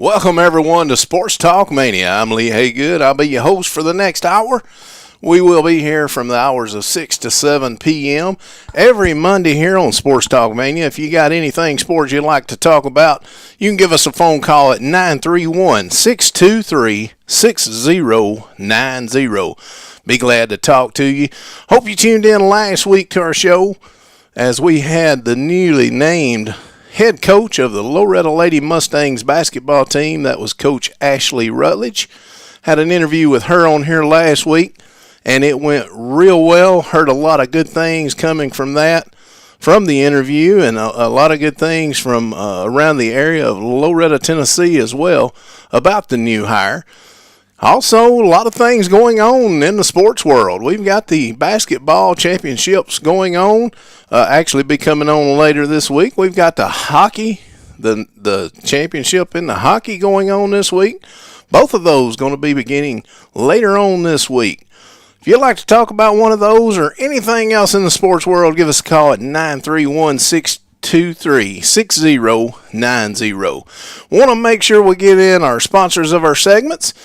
Welcome, everyone, to Sports Talk Mania. I'm Lee Haygood. I'll be your host for the next hour. We will be here from the hours of 6 to 7 p.m. every Monday here on Sports Talk Mania. If you got anything sports you'd like to talk about, you can give us a phone call at 931-623-6090. Be glad to talk to you. Hope you tuned in last week to our show as we had the newly named head coach of the Loretta Lady Mustangs basketball team. That was Coach Ashley Rutledge. Had an interview with her on here last week, and it went real well. Heard a lot of good things coming from the interview, and a lot of good things from around the area of Loretta, Tennessee as well about the new hire. Also, a lot of things going on in the sports world. We've got the basketball championships going on, actually be coming on later this week. We've got the hockey, the championship in the hockey going on this week. Both of those going to be beginning later on this week. If you'd like to talk about one of those or anything else in the sports world, give us a call at 931-623-6090. Want to make sure we get in our sponsors of our segments.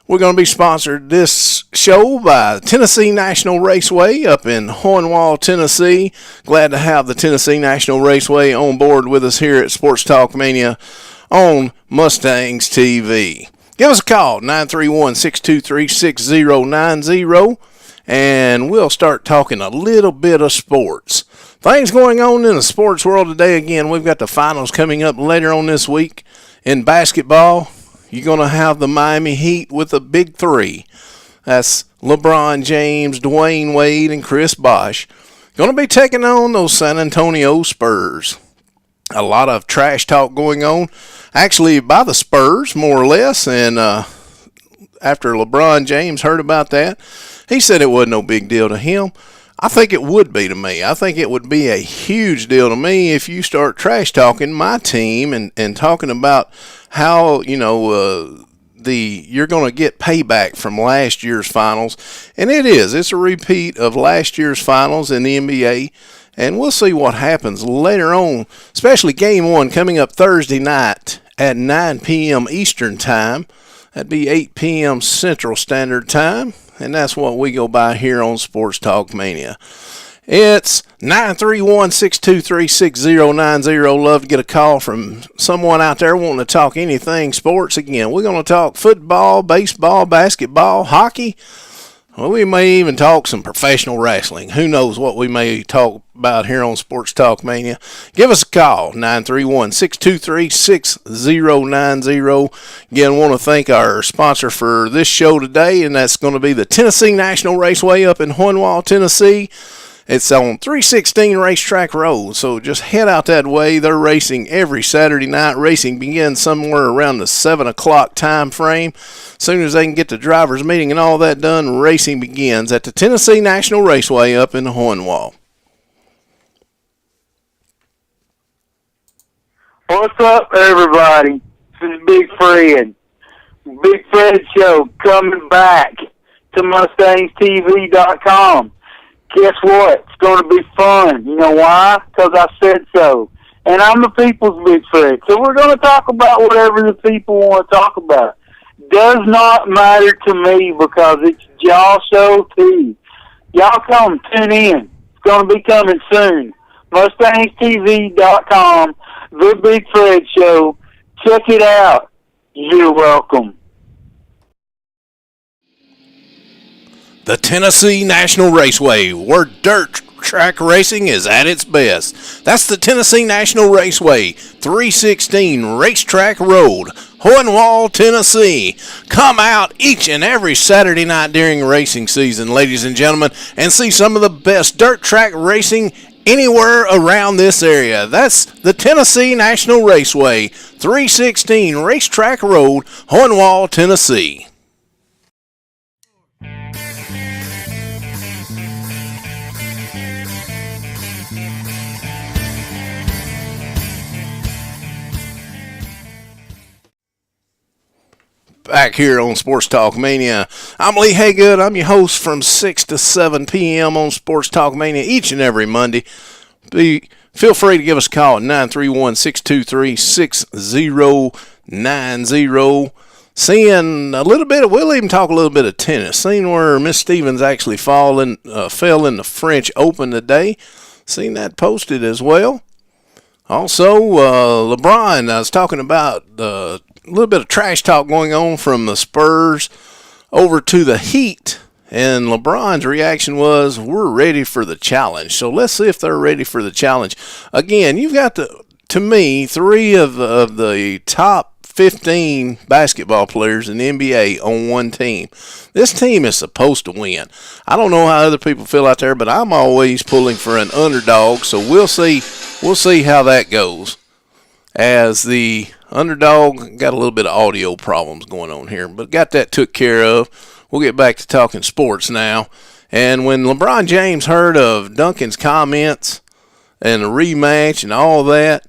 We're going to be sponsored this show by Tennessee National Raceway up in Hornwall, Tennessee. Glad to have the Tennessee National Raceway on board with us here at Sports Talk Mania on Mustangs TV. Give us a call, 931-623-6090, and we'll start talking a little bit of sports. Things going on in the sports world today. Again, we've got the finals coming up later on this week in basketball. You're going to have the Miami Heat with the big three. That's LeBron James, Dwayne Wade, and Chris Bosh. Going to be taking on those San Antonio Spurs. A lot of trash talk going on, actually by the Spurs, more or less. And after LeBron James heard about that, he said it wasn't no big deal to him. I think it would be to me. I think it would be a huge deal to me if you start trash talking my team and talking about how, you're going to get payback from last year's finals. And it's a repeat of last year's finals in the NBA. And we'll see what happens later on, especially game one coming up Thursday night at 9 p.m. Eastern Time. That'd be 8 p.m. Central Standard Time. And that's what we go by here on Sports Talk Mania. It's 931-623-6090. Love to get a call from someone out there wanting to talk anything sports. Again, we're going to talk football, baseball, basketball, hockey. Well, we may even talk some professional wrestling. Who knows what we may talk about here on Sports Talk Mania. Give us a call, 931-623-6090. Again, want to thank our sponsor for this show today, and that's going to be the Tennessee National Raceway up in Hornwall, Tennessee. It's on 316 Racetrack Road, so just head out that way. They're racing every Saturday night. Racing begins somewhere around the 7 o'clock time frame. As soon as they can get the driver's meeting and all that done, racing begins at the Tennessee National Raceway up in Hornwall. What's up, everybody? This is Big Fred. Big Fred Show coming back to MustangsTV.com. Guess what? It's going to be fun. You know why? Because I said so. And I'm the people's Big Fred. So we're going to talk about whatever the people want to talk about. Does not matter to me because it's y'all show too. Y'all come, tune in. It's going to be coming soon. MustangsTV.com, The Big Fred Show. Check it out. You're welcome. The Tennessee National Raceway, where dirt track racing is at its best. That's the Tennessee National Raceway, 316 Racetrack Road, Hornwall, Tennessee. Come out each and every Saturday night during racing season, ladies and gentlemen, and see some of the best dirt track racing anywhere around this area. That's the Tennessee National Raceway, 316 Racetrack Road, Hornwall, Tennessee. Back here on Sports Talk Mania. I'm Lee Haygood. I'm your host from 6 to 7 p.m. on Sports Talk Mania each and every Monday. Feel free to give us a call at 931-623-6090. 9-0. Seeing a little bit we'll even talk a little bit of tennis. Seeing where Miss Stevens actually fell in the French Open today. Seen that posted as well. Also, LeBron, I was talking about a little bit of trash talk going on from the Spurs over to the Heat. And LeBron's reaction was, we're ready for the challenge. So let's see if they're ready for the challenge. Again, you've got, to me, three of the top 15 basketball players in the NBA on one team. This team is supposed to win. I don't know how other people feel out there, but I'm always pulling for an underdog. So we'll see how that goes. As the underdog, got a little bit of audio problems going on here, but got that took care of. We'll get back to talking sports now. And when LeBron James heard of Duncan's comments and the rematch and all that,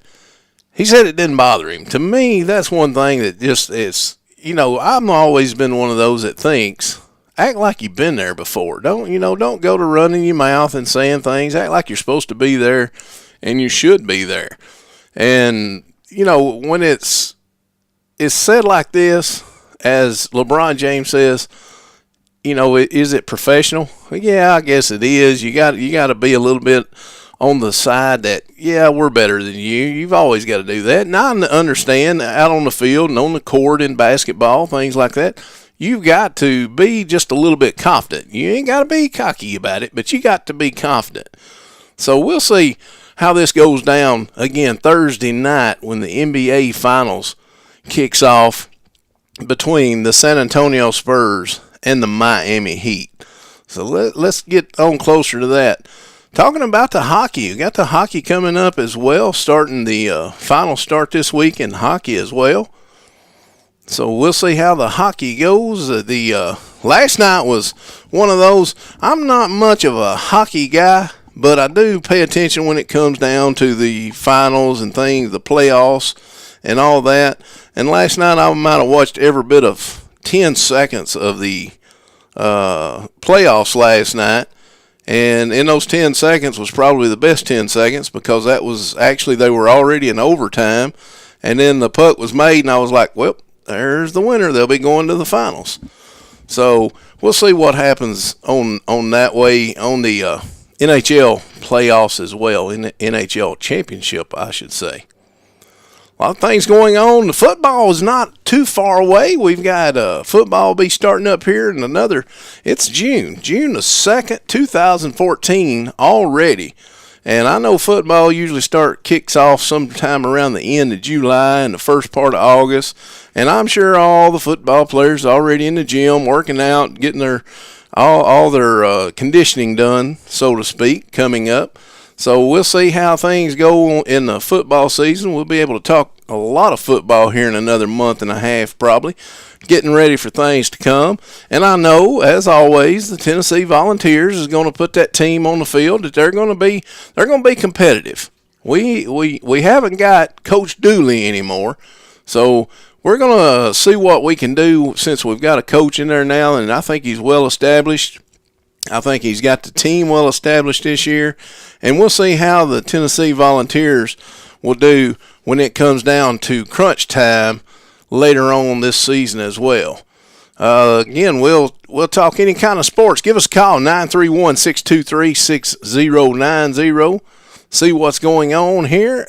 he said it didn't bother him. To me, that's one thing that just is, I've always been one of those that thinks, act like you've been there before. Don't go to running your mouth and saying things. Act like you're supposed to be there and you should be there. And, when it's said like this, as LeBron James says, is it professional? Yeah, I guess it is. You got to be a little bit on the side that, yeah, we're better than you. You've always got to do that. And I understand out on the field and on the court in basketball, things like that, you've got to be just a little bit confident. You ain't got to be cocky about it, but you got to be confident. So we'll see how this goes down again Thursday night when the NBA Finals kicks off between the San Antonio Spurs and the Miami Heat. So let's get on closer to that. Talking about the hockey, we got the hockey coming up as well, starting the final start this week in hockey as well. So we'll see how the hockey goes. The last night was one of those. I'm not much of a hockey guy, but I do pay attention when it comes down to the finals and things, the playoffs and all that. And last night I might have watched every bit of 10 seconds of the playoffs last night, and in those 10 seconds was probably the best 10 seconds because that was actually they were already in overtime, and then the puck was made, and I was like, well, there's the winner. They'll be going to the finals. So we'll see what happens on that way on the NHL playoffs as well, in the NHL championship, I should say. A lot of things going on. The football is not too far away. We've got football will be starting up here in it's June the 2nd, 2014 already. And I know football usually kicks off sometime around the end of July and the first part of August. And I'm sure all the football players are already in the gym, working out, getting their all their conditioning done, so to speak, coming up. So we'll see how things go in the football season. We'll be able to talk a lot of football here in another month and a half probably, getting ready for things to come. And I know, as always, the Tennessee Volunteers is going to put that team on the field that they're going to be competitive. We haven't got Coach Dooley anymore, so we're going to see what we can do since we've got a coach in there now, and I think he's well established. I think he's got the team well established this year, and we'll see how the Tennessee Volunteers will do when it comes down to crunch time later on this season as well. Again, we'll talk any kind of sports. Give us a call, 931-623-6090. See what's going on here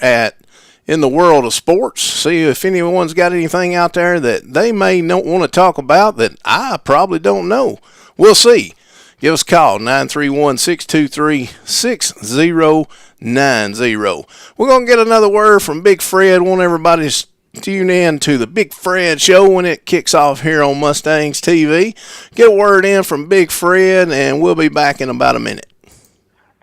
in the world of sports. See if anyone's got anything out there that they may not want to talk about that I probably don't know. We'll see. Give us a call, 931-623-6090. We're going to get another word from Big Fred. Want everybody to tune in to the Big Fred Show when it kicks off here on Mustangs TV. Get a word in from Big Fred, and we'll be back in about a minute.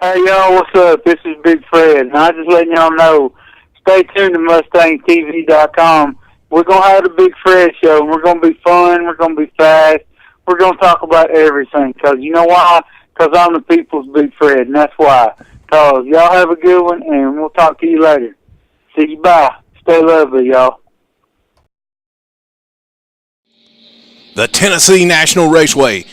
Hey, y'all, what's up? This is Big Fred, and I'm just letting y'all know, stay tuned to MustangsTV.com. We're going to have the Big Fred Show, and we're going to be fun, we're going to be fast. We're going to talk about everything, because you know why? Because I'm the people's Big Fred, and that's why. Because y'all have a good one, and we'll talk to you later. See you, bye. Stay lovely, y'all. The Tennessee National Raceway,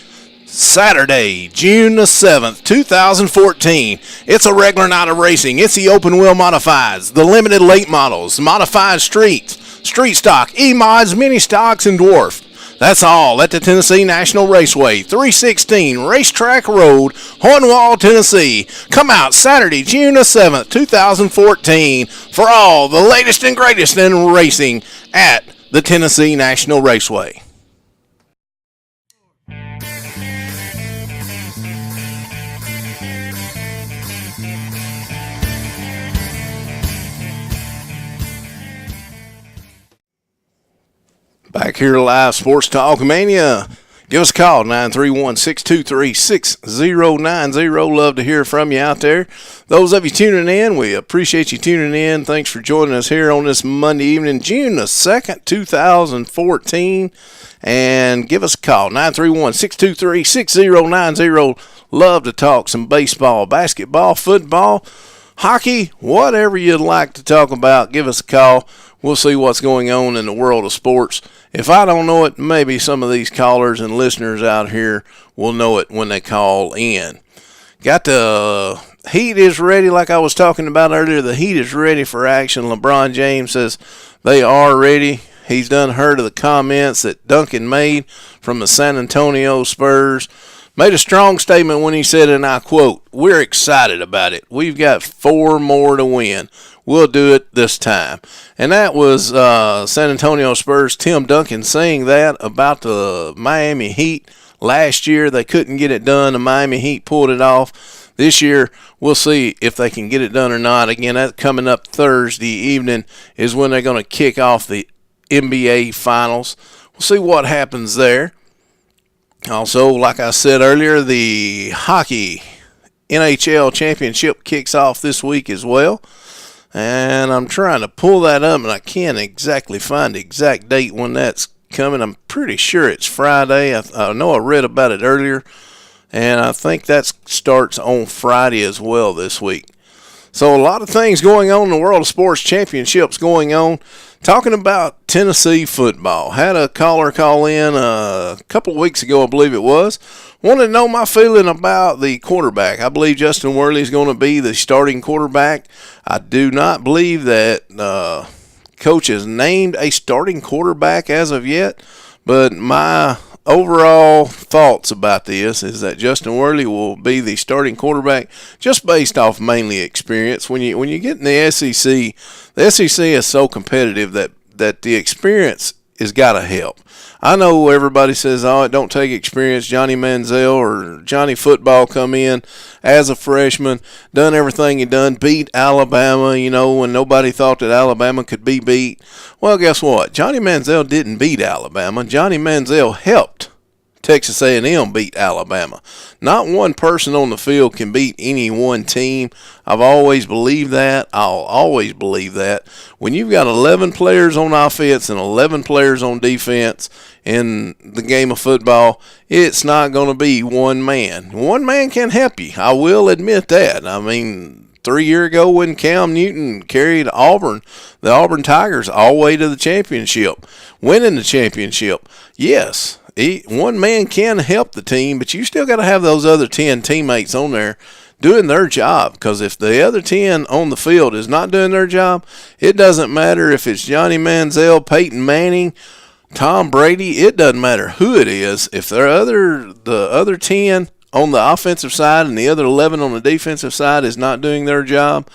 Saturday, June the 7th, 2014. It's a regular night of racing. It's the open wheel modifieds, the limited late models, modified streets, street stock, E-mods, mini stocks, and dwarf. That's all at the Tennessee National Raceway, 316 Racetrack Road, Hornwall, Tennessee. Come out Saturday, June the 7th, 2014 for all the latest and greatest in racing at the Tennessee National Raceway. Back here live, Sports Talk Mania. Give us a call, 931-623-6090. Love to hear from you out there. Those of you tuning in, we appreciate you tuning in. Thanks for joining us here on this Monday evening, June the 2nd, 2014. And give us a call, 931-623-6090. Love to talk some baseball, basketball, football, hockey, whatever you'd like to talk about. Give us a call. We'll see what's going on in the world of sports. If I don't know it, maybe some of these callers and listeners out here will know it when they call in. Got the heat is ready, like I was talking about earlier. The heat is ready for action. LeBron James says they are ready. He's done heard of the comments that Duncan made from the San Antonio Spurs. Made a strong statement when he said, and I quote, "We're excited about it. We've got 4 more to win. We'll do it this time." And that was San Antonio Spurs Tim Duncan saying that about the Miami Heat. Last year they couldn't get it done. The Miami Heat pulled it off. This year we'll see if they can get it done or not. Again, that's coming up Thursday evening is when they're going to kick off the NBA Finals. We'll see what happens there. Also, like I said earlier, the hockey NHL championship kicks off this week as well. And I'm trying to pull that up, and I can't exactly find the exact date when that's coming. I'm pretty sure it's Friday. I know I read about it earlier, and I think that starts on Friday as well this week. So a lot of things going on in the world of sports, championships going on. Talking about Tennessee football. Had a caller call in a couple of weeks ago, I believe it was. Wanted to know my feeling about the quarterback. I believe Justin Worley is going to be the starting quarterback. I do not believe that coach has named a starting quarterback as of yet. But my overall thoughts about this is that Justin Worley will be the starting quarterback just based off mainly experience. When you get in the SEC is so competitive that the experience has got to help. I know everybody says, oh, it don't take experience. Johnny Manziel or Johnny Football come in as a freshman, done everything he done, beat Alabama, when nobody thought that Alabama could be beat. Well, guess what? Johnny Manziel didn't beat Alabama. Johnny Manziel helped Texas A&M beat Alabama. Not one person on the field can beat any one team. I've always believed that. I'll always believe that. When you've got 11 players on offense and 11 players on defense in the game of football, it's not going to be one man. One man can help you. I will admit that. 3 years ago when Cam Newton carried Auburn, the Auburn Tigers, all the way to the championship, winning the championship, yes, one man can help the team, but you still got to have those other 10 teammates on there doing their job, because if the other 10 on the field is not doing their job, it doesn't matter if it's Johnny Manziel, Peyton Manning, Tom Brady, it doesn't matter who it is. If the other 10 on the offensive side and the other 11 on the defensive side is not doing their job,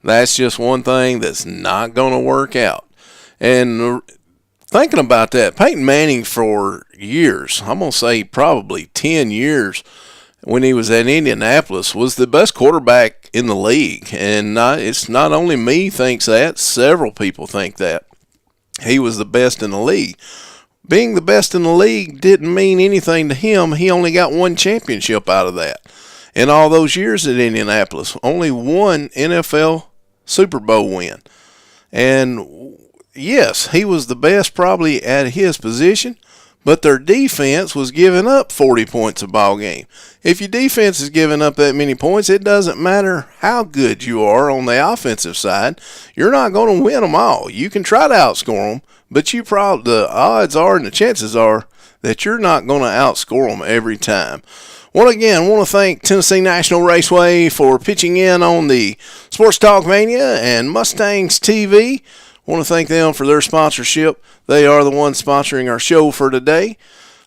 that's just one thing that's not going to work out. And thinking about that, Peyton Manning for years, I'm going to say probably 10 years, when he was at Indianapolis, was the best quarterback in the league. And it's not only me thinks that, several people think that. He was the best in the league. Being the best in the league didn't mean anything to him. He only got one championship out of that. In all those years at Indianapolis, only one NFL Super Bowl win. And yes, he was the best probably at his position, but their defense was giving up 40 points a ball game. If your defense is giving up that many points, it doesn't matter how good you are on the offensive side. You're not going to win them all. You can try to outscore them, but the odds are and the chances are that you're not going to outscore them every time. Well, again, I want to thank Tennessee National Raceway for pitching in on the Sports Talk Mania and Mustangs TV. Want to thank them for their sponsorship. They are the ones sponsoring our show for today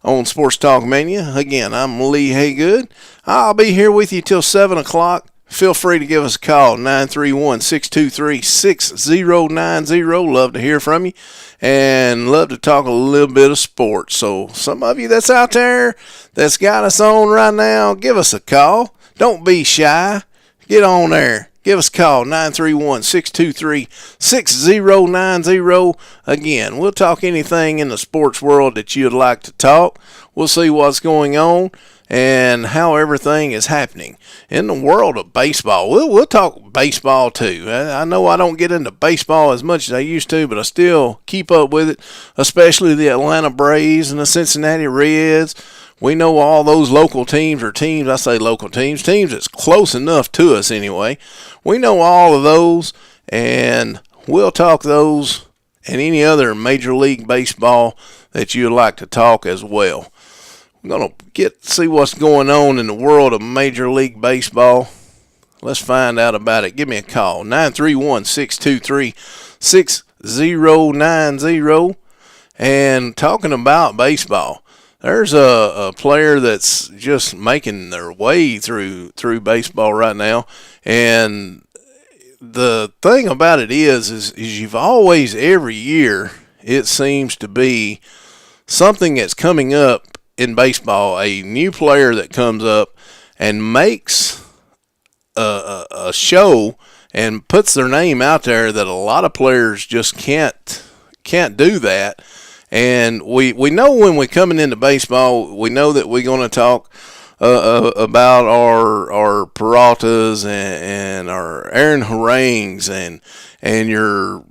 on Sports Talk Mania. Again, I'm Lee Haygood. I'll be here with you till 7 o'clock. Feel free to give us a call, 931-623-6090. Love to hear from you and love to talk a little bit of sports. So some of you that's out there that's got us on right now, give us a call. Don't be shy. Get on there. Give us a call, 931-623-6090. Again, we'll talk anything in the sports world that you'd like to talk. We'll see what's going on and how everything is happening in the world of baseball. We'll talk baseball too. I know I don't get into baseball as much as I used to, but I still keep up with it, especially the Atlanta Braves and the Cincinnati Reds. We know all those local teams, or teams, I say local teams that's close enough to us anyway. We know all of those, and we'll talk those and any other Major League Baseball that you'd like to talk as well. We're going to see what's going on in the world of Major League Baseball. Let's find out about it. Give me a call, 931-623-6090. And talking about baseball, there's a player that's just making their way through baseball right now. And the thing about it is you've always, every year, it seems to be something that's coming up in baseball, a new player that comes up and makes a show and puts their name out there that a lot of players just can't do that. And we know when we're coming into baseball, we know that we're going to talk about our Peraltas and our Aaron Harangues and your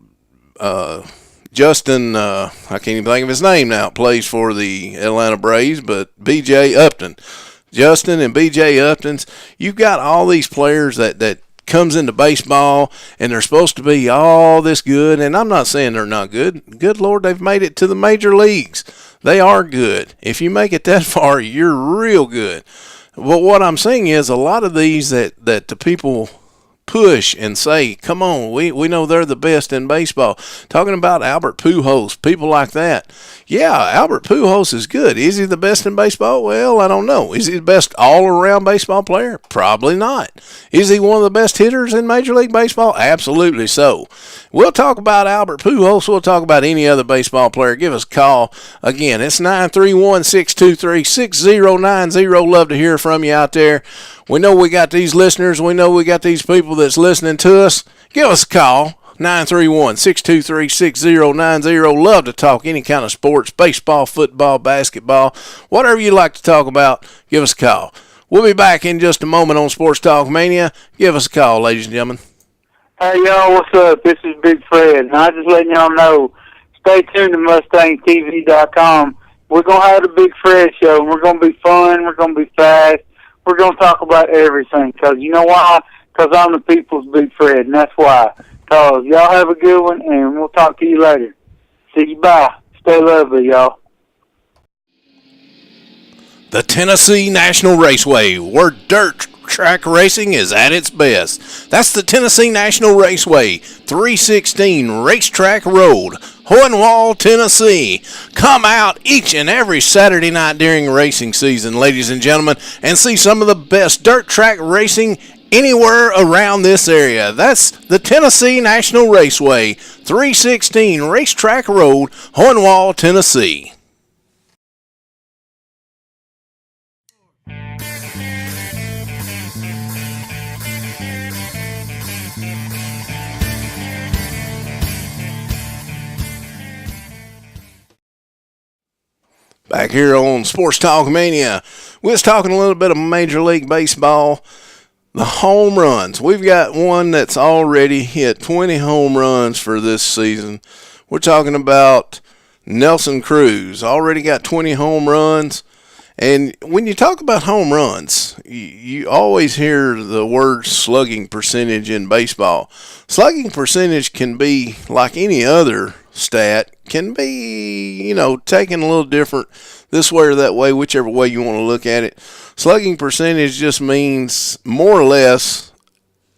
Justin, I can't even think of his name now, plays for the Atlanta Braves, but B.J. Upton. Justin and B.J. Upton's, you've got all these players that comes into baseball, and they're supposed to be all this good, and I'm not saying they're not good. Good Lord, they've made it to the major leagues. They are good. If you make it that far, you're real good. But what I'm saying is a lot of these that the people push and say, come on, we know they're the best in baseball. Talking about Albert Pujols, people like that. Yeah, Albert Pujols is good. Is he the best in baseball? Well, I don't know. Is he the best all-around baseball player? Probably not. Is he one of the best hitters in Major League Baseball? Absolutely so. We'll talk about Albert Pujols. We'll talk about any other baseball player. Give us a call. Again, it's 931-623-6090. Love to hear from you out there. We know we got these listeners. We know we got these people that's listening to us. Give us a call, 931-623-6090. Love to talk any kind of sports, baseball, football, basketball, whatever you like to talk about, give us a call. We'll be back in just a moment on Sports Talk Mania. Give us a call, ladies and gentlemen. Hey, y'all, what's up? This is Big Fred, and I just letting y'all know, stay tuned to MustangsTV.com. We're going to have the Big Fred show, and we're going to be fun, we're going to be fast, we're going to talk about everything, because you know why? Because I'm the people's Big Fred, and that's why. Because y'all have a good one, and we'll talk to you later. See you, bye. Stay lovely, y'all. The Tennessee National Raceway, where dirt track racing is at its best. That's the Tennessee National Raceway, 316 Racetrack Road, Hohenwald, Tennessee. Come out each and every Saturday night during racing season, ladies and gentlemen, and see some of the best dirt track racing anywhere around this area. That's the Tennessee National Raceway, 316 Racetrack Road, Hohenwald, Tennessee. Back here on Sports Talk Mania, we was talking a little bit of Major League Baseball. The home runs. We've got one that's already hit 20 home runs for this season. We're talking about Nelson Cruz. Already got 20 home runs. And when you talk about home runs, you always hear the word slugging percentage in baseball. Slugging percentage can be like any other stat, can be, taken a little different this way or that way, whichever way you want to look at it. Slugging percentage just means more or less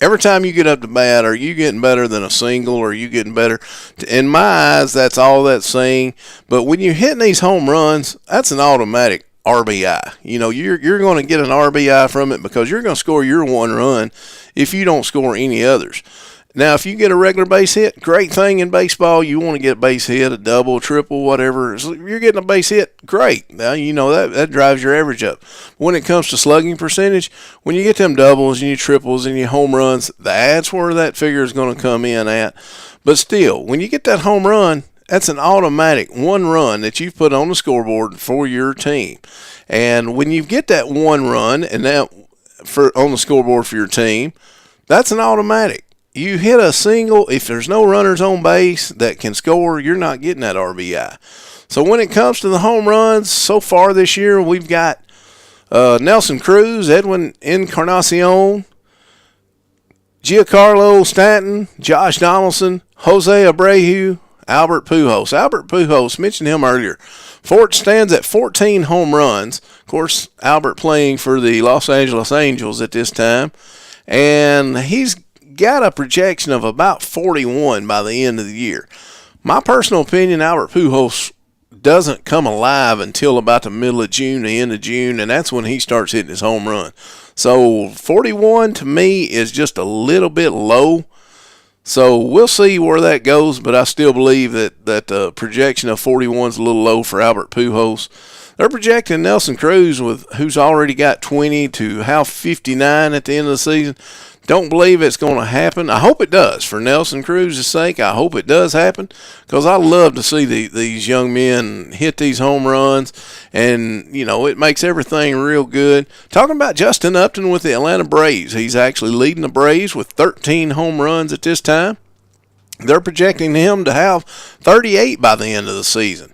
every time you get up to bat, are you getting better than a single, or are you getting better? In my eyes, that's all that's saying. But when you're hitting these home runs, that's an automatic RBI. You know, you're going to get an RBI from it because you're going to score your one run if you don't score any others. Now, if you get a regular base hit, great thing in baseball. You want to get a base hit, a double, triple, whatever. So you're getting a base hit, great. Now, you know, that drives your average up. When it comes to slugging percentage, when you get them doubles and your triples and your home runs, that's where that figure is going to come in at. But still, when you get that home run, that's an automatic one run that you've put on the scoreboard for your team. And when you get that one run and that on the scoreboard for your team, that's an automatic. You hit a single, if there's no runners on base that can score, you're not getting that RBI. So when it comes to the home runs, so far this year, we've got Nelson Cruz, Edwin Encarnacion, Giancarlo Stanton, Josh Donaldson, Jose Abreu, Albert Pujols. Albert Pujols, mentioned him earlier. Fort stands at 14 home runs. Of course, Albert playing for the Los Angeles Angels at this time. And he's got a projection of about 41 by the end of the year. My personal opinion, Albert Pujols doesn't come alive until about the middle of June, the end of June, and that's when he starts hitting his home run. So 41 to me is just a little bit low. So we'll see where that goes, but I still believe that projection of 41 is a little low for Albert Pujols. They're projecting Nelson Cruz, who's already got 20, to have 59 at the end of the season. Don't believe it's going to happen. I hope it does. For Nelson Cruz's sake, I hope it does happen, because I love to see these young men hit these home runs, and, you know, it makes everything real good. Talking about Justin Upton with the Atlanta Braves. He's actually leading the Braves with 13 home runs at this time. They're projecting him to have 38 by the end of the season.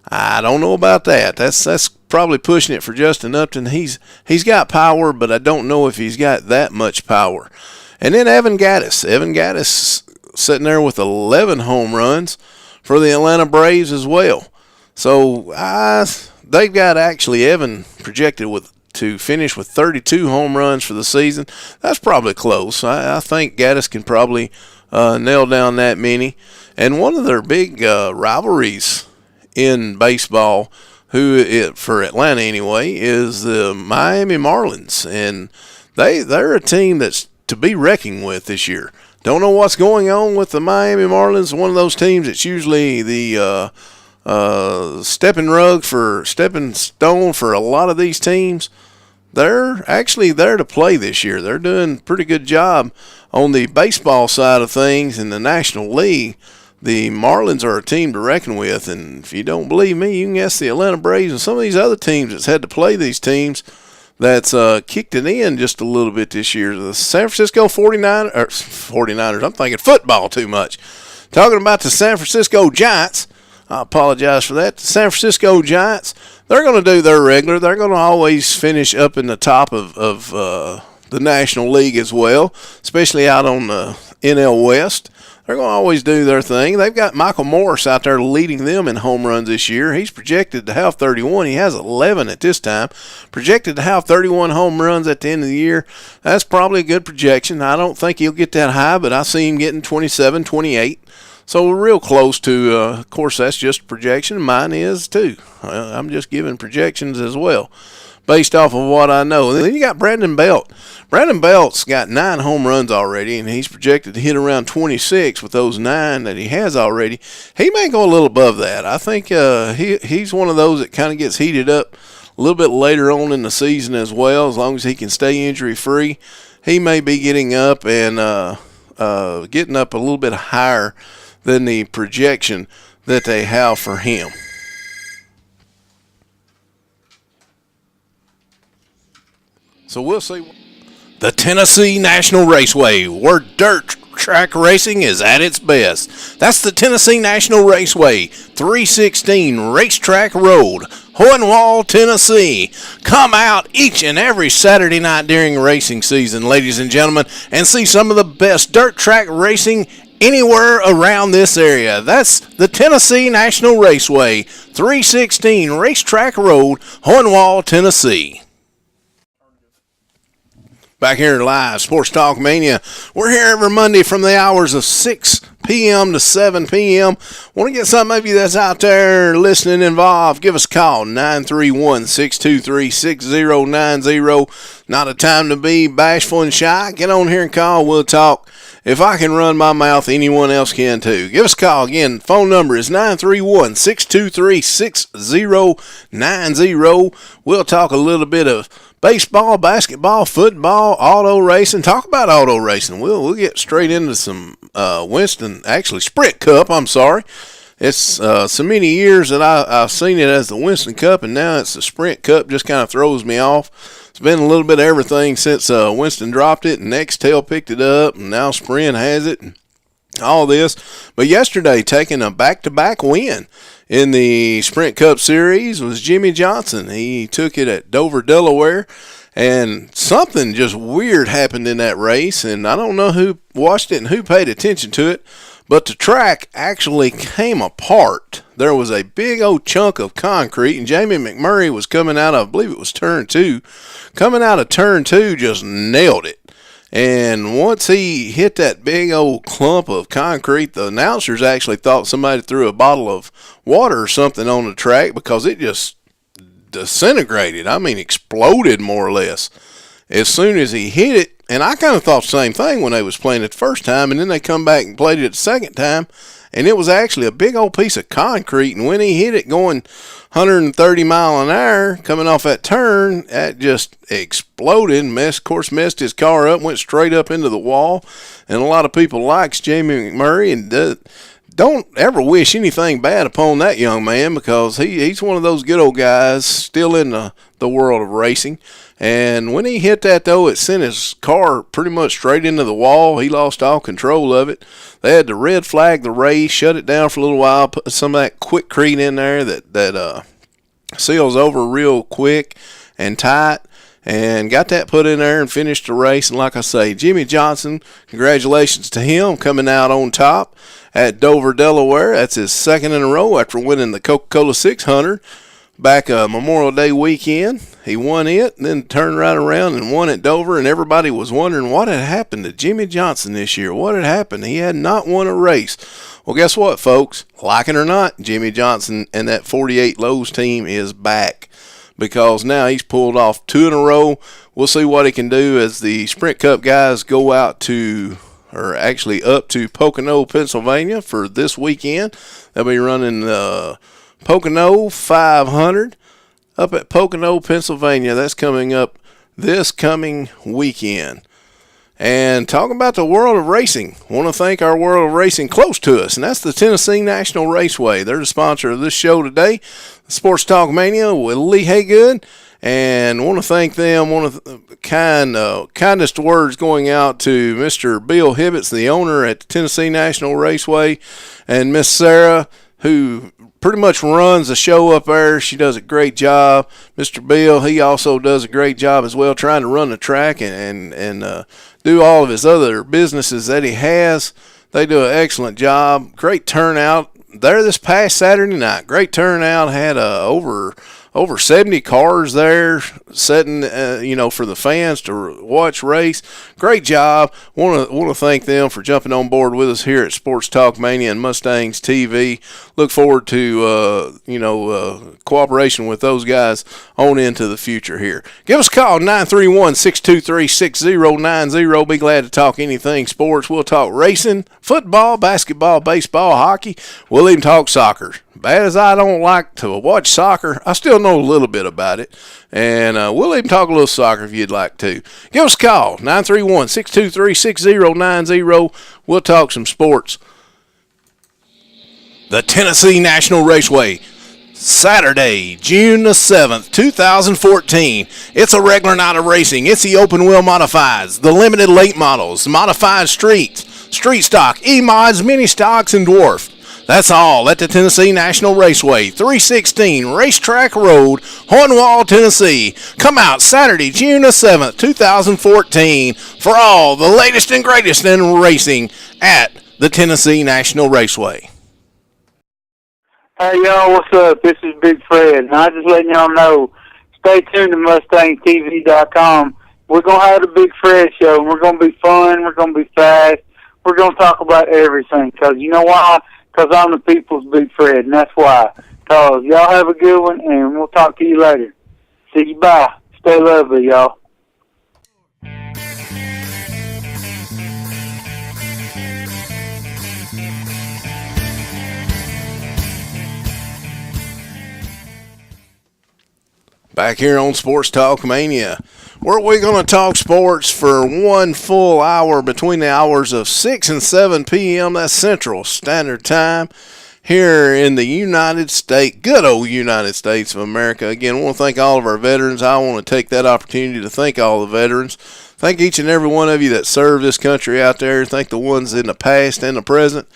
I don't know about that. That's probably pushing it for Justin Upton. He's got power, but I don't know if he's got that much power. And then Evan Gattis. Evan Gattis sitting there with 11 home runs for the Atlanta Braves as well. So they've got actually Evan projected to finish with 32 home runs for the season. That's probably close. I think Gattis can probably nail down that many. And one of their big rivalries in baseball, for Atlanta anyway, is the Miami Marlins, and they're a team that's to be reckoned with this year. Don't know what's going on with the Miami Marlins. One of those teams that's usually the stepping stone for a lot of these teams. They're actually there to play this year. They're doing a pretty good job on the baseball side of things in the National League. The Marlins are a team to reckon with, and if you don't believe me, you can ask the Atlanta Braves and some of these other teams that's had to play these teams that's kicked it in just a little bit this year. The San Francisco 49ers, I'm thinking football too much. Talking about the San Francisco Giants, I apologize for that. The San Francisco Giants, they're going to do their regular. They're going to always finish up in the top of the National League as well, especially out on the NL West. They're going to always do their thing. They've got Michael Morris out there leading them in home runs this year. He's projected to have 31. He has 11 at this time. Projected to have 31 home runs at the end of the year. That's probably a good projection. I don't think he'll get that high, but I see him getting 27, 28. So we're real close to, of course, that's just a projection. Mine is too. I'm just giving projections as well, based off of what I know. And then you got Brandon Belt. Brandon Belt's got 9 home runs already, and he's projected to hit around 26 with those 9 that he has already. He may go a little above that. I think he's one of those that kind of gets heated up a little bit later on in the season as well. As long as he can stay injury-free, he may be getting up and getting up a little bit higher than the projection that they have for him. So we'll see. The Tennessee National Raceway, where dirt track racing is at its best. That's the Tennessee National Raceway, 316 Racetrack Road, Hohenwald, Tennessee. Come out each and every Saturday night during racing season, ladies and gentlemen, and see some of the best dirt track racing anywhere around this area. That's the Tennessee National Raceway, 316 Racetrack Road, Hohenwald, Tennessee. Back here live, Sports Talk Mania. We're here every Monday from the hours of 6 p.m. to 7 p.m. Want to get somebody that's out there listening involved, give us a call, 931-623-6090. Not a time to be bashful and shy. Get on here and call. We'll talk. If I can run my mouth, anyone else can too. Give us a call. Again, phone number is 931-623-6090. We'll talk a little bit of baseball, basketball, football, auto racing. Talk about auto racing. We'll get straight into some Sprint Cup. I'm sorry. It's so many years that I've seen it as the Winston Cup, and now it's the Sprint Cup. Just kind of throws me off. It's been a little bit of everything since Winston dropped it, and Nextel picked it up, and now Sprint has it, and all this. But yesterday, taking a back-to-back win in the Sprint Cup Series was Jimmy Johnson. He took it at Dover, Delaware, and something just weird happened in that race, and I don't know who watched it and who paid attention to it, but the track actually came apart. There was a big old chunk of concrete, and Jamie McMurray was coming out of, I believe it was turn 2, coming out of turn 2, just nailed it. And once he hit that big old clump of concrete, the announcers actually thought somebody threw a bottle of water or something on the track because it just disintegrated. I mean, exploded more or less. As soon as he hit it, and I kind of thought the same thing when they was playing it the first time, and then they come back and played it the second time, and it was actually a big old piece of concrete, and when he hit it going 130 mile an hour coming off that turn, that just exploded and messed his car up, went straight up into the wall. And a lot of people likes Jamie McMurray and don't ever wish anything bad upon that young man, because he's one of those good old guys still in the world of racing. And when he hit that, though, it sent his car pretty much straight into the wall. He lost all control of it. They had to red flag the race, shut it down for a little while, put some of that Quickcrete in there that seals over real quick and tight, and got that put in there and finished the race. And like I say, Jimmy Johnson, congratulations to him coming out on top at Dover, Delaware. That's his second in a row after winning the Coca-Cola 600 back Memorial Day weekend. He won it and then turned right around and won at Dover, and everybody was wondering what had happened to Jimmy Johnson this year. What had happened? He had not won a race. Well, guess what, folks? Like it or not, Jimmy Johnson and that 48 Lowe's team is back, because now he's pulled off 2 in a row. We'll see what he can do as the Sprint Cup guys go out to, or actually up to Pocono, Pennsylvania for this weekend. They'll be running Pocono 500 up at Pocono, Pennsylvania. That's coming up this coming weekend. And talking about the world of racing, I want to thank our world of racing close to us, and that's the Tennessee National Raceway. They're the sponsor of this show today, Sports Talk Mania with Lee Haygood, and I want to thank them. One of the kindest words going out to Mr. Bill Hibbets, the owner at the Tennessee National Raceway, and Miss Sarah, who pretty much runs the show up there. She does a great job. Mr. Bill, he also does a great job as well, trying to run the track and do all of his other businesses that he has. They do an excellent job. Great turnout there this past Saturday night. Great turnout. Had over 70 cars there sitting, for the fans to watch race. Great job. Want to thank them for jumping on board with us here at Sports Talk Mania and Mustangs TV. Look forward to cooperation with those guys on into the future here. Give us a call, 931-623-6090. Be glad to talk anything sports. We'll talk racing, football, basketball, baseball, hockey. We'll even talk soccer. Bad as I don't like to watch soccer, I still know a little bit about it. And we'll even talk a little soccer if you'd like to. Give us a call, 931-623-6090. We'll talk some sports. The Tennessee National Raceway, Saturday, June the 7th, 2014. It's a regular night of racing. It's the open wheel modifieds, the limited late models, modified streets, street stock, E-mods, mini stocks, and dwarf. That's all at the Tennessee National Raceway, 316 Racetrack Road, Hornwall, Tennessee. Come out Saturday, June the 7th, 2014 for all the latest and greatest in racing at the Tennessee National Raceway. Hey, y'all, what's up? This is Big Fred, and I'm just letting y'all know, stay tuned to MustangsTV.com. We're going to have the Big Fred Show. We're going to be fun. We're going to be fast. We're going to talk about everything. Because you know why? Because I'm the people's Big Fred, and that's why. Because y'all have a good one, and we'll talk to you later. See you. Bye. Stay lovely, y'all. Back here on Sports Talk Mania, where we're going to talk sports for 1 full hour between the hours of 6 and 7 p.m. That's Central Standard Time here in the United States, good old United States of America. Again, I want to thank all of our veterans. I want to take that opportunity to thank all the veterans. Thank each and every one of you that serve this country out there. Thank the ones in the past and the present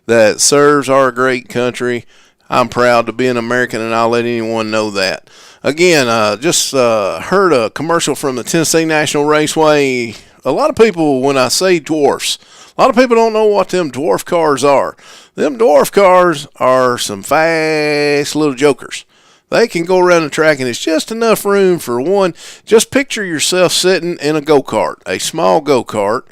that serves our great country. I'm proud to be an American, and I'll let anyone know that. Again, just heard a commercial from the Tennessee National Raceway. A lot of people, when I say dwarfs, a lot of people don't know what them dwarf cars are. Them dwarf cars are some fast little jokers. They can go around the track, and it's just enough room for one. Just picture yourself sitting in a go-kart, a small go-kart,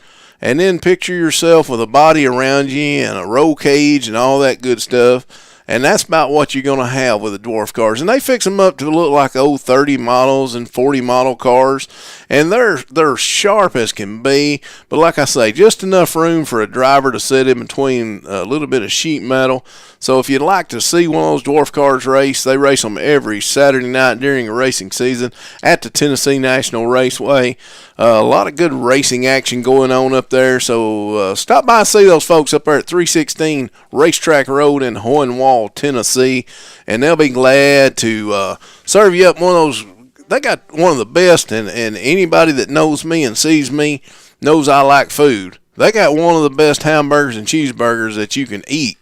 and then picture yourself with a body around you and a roll cage and all that good stuff. And that's about what you're going to have with the dwarf cars. And they fix them up to look like old 30 models and 40 model cars. And they're sharp as can be. But like I say, just enough room for a driver to sit in between a little bit of sheet metal. So if you'd like to see one of those dwarf cars race, they race them every Saturday night during a racing season at the Tennessee National Raceway. A lot of good racing action going on up there. So stop by and see those folks up there at 316 Racetrack Road in Hohenwald, Tennessee, and they'll be glad to serve you up one of those. They got one of the best, and anybody that knows me and sees me knows I like food. They got one of the best hamburgers and cheeseburgers that you can eat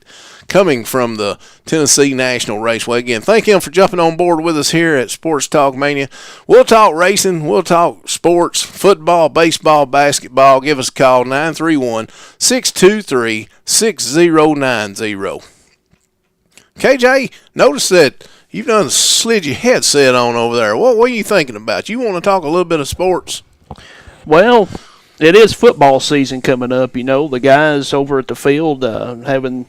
coming from the Tennessee National Raceway. Again, thank him for jumping on board with us here at Sports Talk Mania. We'll talk racing. We'll talk sports, football, baseball, basketball. Give us a call, 931-623-6090. KJ, notice that you've done slid your headset on over there. What are you thinking about? You want to talk a little bit of sports? Well, it is football season coming up. You know, the guys over at the field having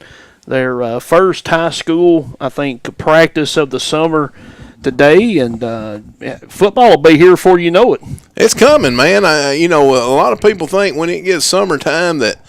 their first high school, I think, practice of the summer today, and football will be here before you know it. It's coming, man. A lot of people think when it gets summertime that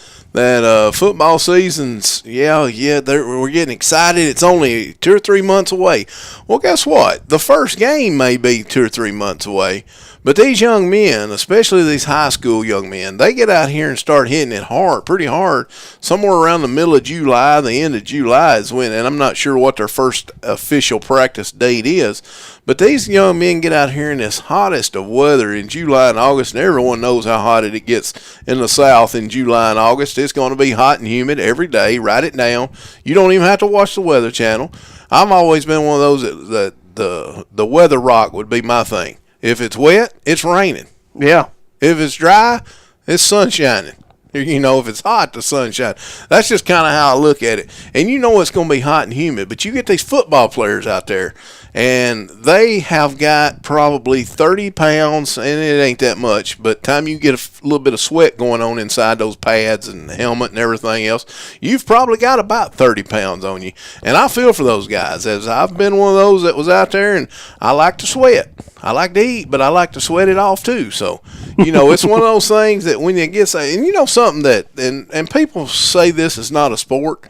football season's, we're getting excited. It's only 2 or 3 months away. Well, guess what? The first game may be 2 or 3 months away. But these young men, especially these high school young men, they get out here and start hitting it hard, pretty hard. Somewhere around the middle of July, the end of July is when, and I'm not sure what their first official practice date is, but these young men get out here in this hottest of weather in July and August, and everyone knows how hot it gets in the South in July and August. It's going to be hot and humid every day. Write it down. You don't even have to watch the Weather Channel. I've always been one of those that the weather rock would be my thing. If it's wet, it's raining. Yeah. If it's dry, it's sun shining. If it's hot, the sun shines. That's just kind of how I look at it. And you know it's going to be hot and humid, but you get these football players out there, and they have got probably 30 pounds, and it ain't that much, but time you get a little bit of sweat going on inside those pads and the helmet and everything else, you've probably got about 30 pounds on you. And I feel for those guys, as I've been one of those that was out there, and I like to sweat. I like to eat, but I like to sweat it off too. So, it's one of those things that when you get, and something that, and people say this is not a sport,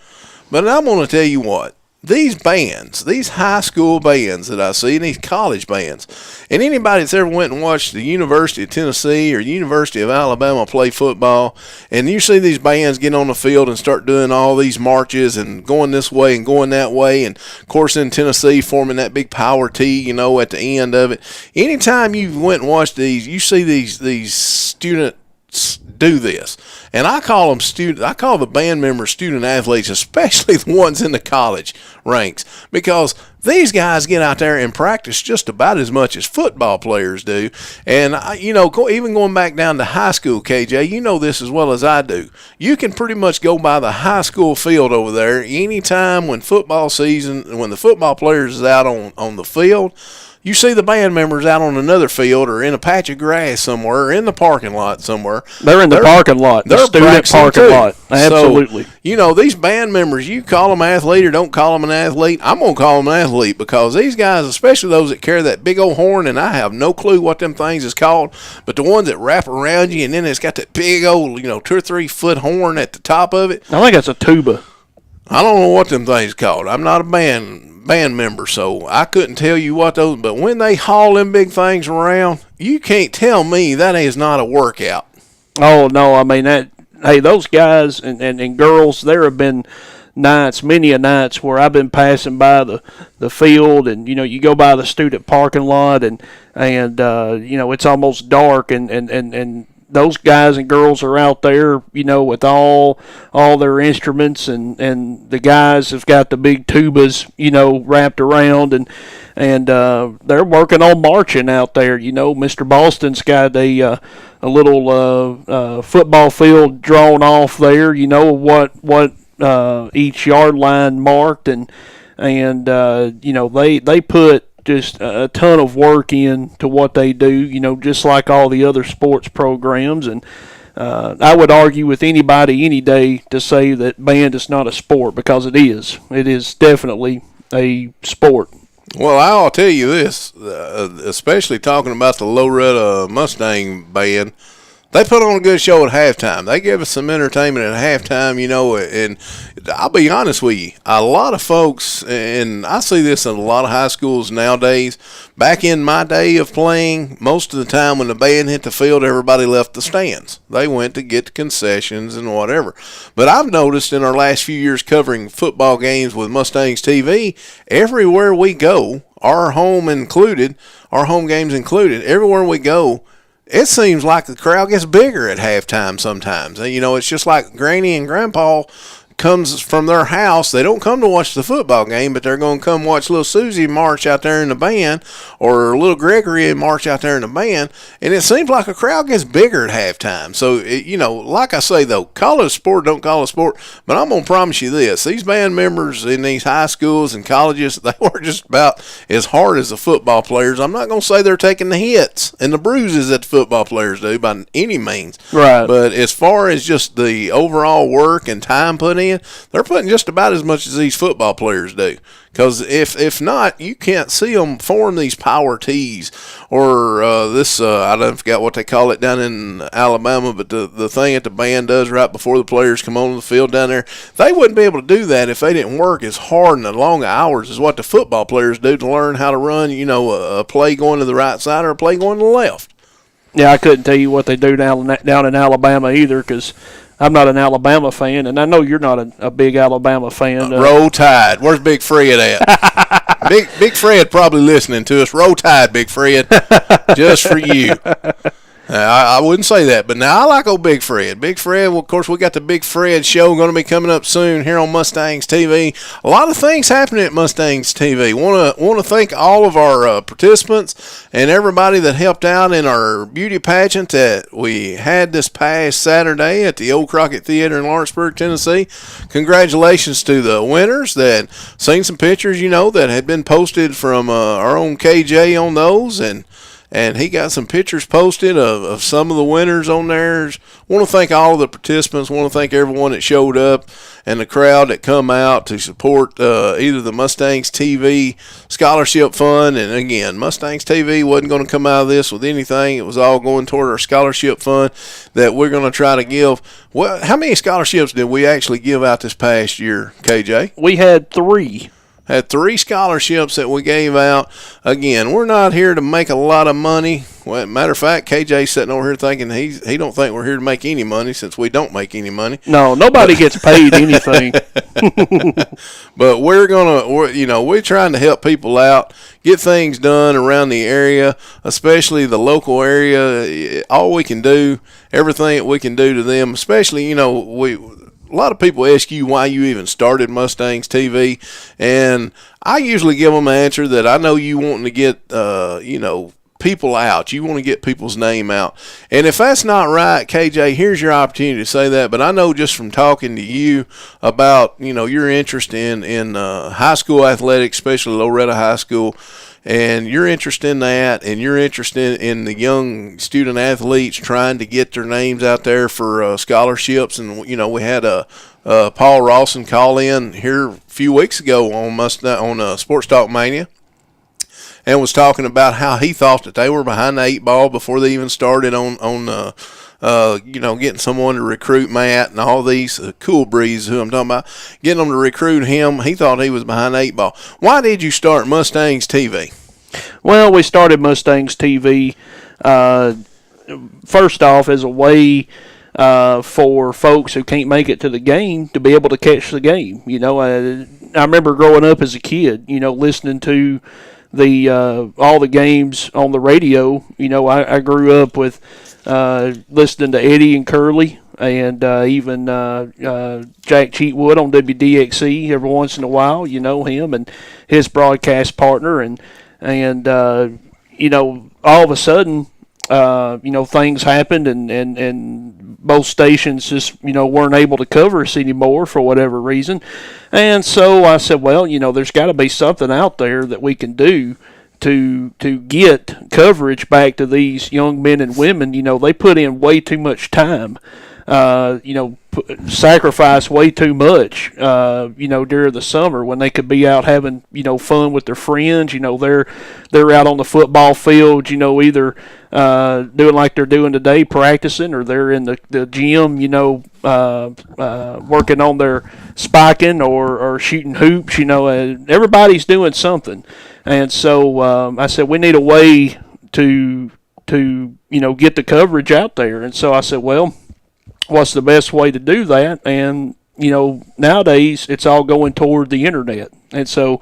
but I'm going to tell you what, these bands, these high school bands that I see, and these college bands, and anybody that's ever went and watched the University of Tennessee or University of Alabama play football, and you see these bands get on the field and start doing all these marches and going this way and going that way, and of course in Tennessee forming that big power T, at the end of it. Anytime you went and watched these, you see these students do this, and I call the band members student athletes, especially the ones in the college ranks, because these guys get out there and practice just about as much as football players do. And even going back down to high school, KJ, you know this as well as I do. You can pretty much go by the high school field over there anytime when the football players is out on the field. you see the band members out on another field or in a patch of grass somewhere or in the parking lot somewhere. They're in the parking lot, the student parking lot. Absolutely. So, these band members, you call them athlete or don't call them an athlete, I'm going to call them an athlete because these guys, especially those that carry that big old horn, and I have no clue what them things is called, but the ones that wrap around you and then it's got that big old, 2 or 3 foot horn at the top of it. I think that's a tuba. I don't know what them things called. I'm not a band member, so I couldn't tell you what those, but when they haul them big things around, you can't tell me that is not a workout. Oh no, I mean those guys and girls, there have been nights, many nights where I've been passing by the field, and you go by the student parking lot, and it's almost dark, and those guys and girls are out there, with all their instruments, and the guys have got the big tubas, wrapped around, and they're working on marching out there. Mr. Boston's got a little football field drawn off there. What each yard line marked, and they put just a ton of work into what they do, just like all the other sports programs. And I would argue with anybody any day to say that band is not a sport, because it is. It is definitely a sport. Well, I'll tell you this, especially talking about the Loretta Mustang band. They put on a good show at halftime. They give us some entertainment at halftime, and I'll be honest with you, a lot of folks, and I see this in a lot of high schools nowadays, back in my day of playing, most of the time when the band hit the field, everybody left the stands. They went to get the concessions and whatever. But I've noticed in our last few years covering football games with Mustangs TV, everywhere we go, our home games included, everywhere we go, it seems like the crowd gets bigger at halftime sometimes. It's just like Granny and Grandpa comes from their house. They don't come to watch the football game, but they're going to come watch little Susie march out there in the band, or little Gregory march out there in the band, and it seems like a crowd gets bigger at halftime. So, like I say, though, call it a sport, don't call it a sport, but I'm going to promise you this. These band members in these high schools and colleges, they work just about as hard as the football players. I'm not going to say they're taking the hits and the bruises that the football players do by any means. Right. But as far as just the overall work and time put in, they're putting just about as much as these football players do. Because if not, you can't see them form these power tees or I don't forget what they call it down in Alabama, but the thing that the band does right before the players come on the field down there, they wouldn't be able to do that if they didn't work as hard and as long hours as what the football players do to learn how to run, a play going to the right side or a play going to the left. Yeah, I couldn't tell you what they do down in Alabama either, because I'm not an Alabama fan, and I know you're not a big Alabama fan. Roll Tide. Where's Big Fred at? Big Fred probably listening to us. Roll Tide, Big Fred, just for you. I wouldn't say that, but now I like old Big Fred. Big Fred, well, of course, we got the Big Fred show going to be coming up soon here on Mustangs TV. A lot of things happening at Mustangs TV. Want to thank all of our participants and everybody that helped out in our beauty pageant that we had this past Saturday at the Old Crockett Theater in Lawrenceburg, Tennessee. Congratulations to the winners that seen some pictures, that had been posted from our own KJ on those, and he got some pictures posted of some of the winners on there. Want to thank all of the participants. Want to thank everyone that showed up and the crowd that come out to support either the Mustangs TV Scholarship Fund. And again, Mustangs TV wasn't going to come out of this with anything. It was all going toward our scholarship fund that we're going to try to give. Well, how many scholarships did we actually give out this past year, KJ? We had 3. Had 3 scholarships that we gave out. Again, we're not here to make a lot of money. Well, matter of fact, KJ's sitting over here thinking he don't think we're here to make any money, since we don't make any money. No, nobody gets paid anything. But we're trying to help people out, get things done around the area, especially the local area. All we can do, everything that we can do to them, especially, a lot of people ask you why you even started Mustangs TV, and I usually give them an answer that I know you wanting to get, people out. You want to get people's name out. And if that's not right, KJ, here's your opportunity to say that. But I know just from talking to you about, your interest in high school athletics, especially Loretta High School, and you're interested in that, and you're interested in the young student athletes trying to get their names out there for scholarships. And we had Paul Rawson call in here a few weeks ago on Sports Talk Mania, and was talking about how he thought that they were behind the 8 ball before they even started on getting someone to recruit Matt and all these Cool Breeze, who I'm talking about, getting them to recruit him. He thought he was behind the 8 ball. Why did you start Mustangs TV? Well, we started Mustangs TV first off as a way for folks who can't make it to the game to be able to catch the game. I remember growing up as a kid, listening to all the games on the radio. I grew up with listening to Eddie and Curly, and even Jack Cheatwood on WDXC every once in a while. Him and his broadcast partner, and all of a sudden, things happened, and both stations just, weren't able to cover us anymore for whatever reason. And so I said, well, there's got to be something out there that we can do to get coverage back to these young men and women. They put in way too much time, sacrifice way too much, during the summer when they could be out having, fun with their friends. They're out on the football field, either doing like they're doing today, practicing, or they're in the gym, working on their spiking or shooting hoops. Everybody's doing something. And so I said, we need a way to get the coverage out there. And so I said, well, what's the best way to do that? And, nowadays it's all going toward the internet. And so,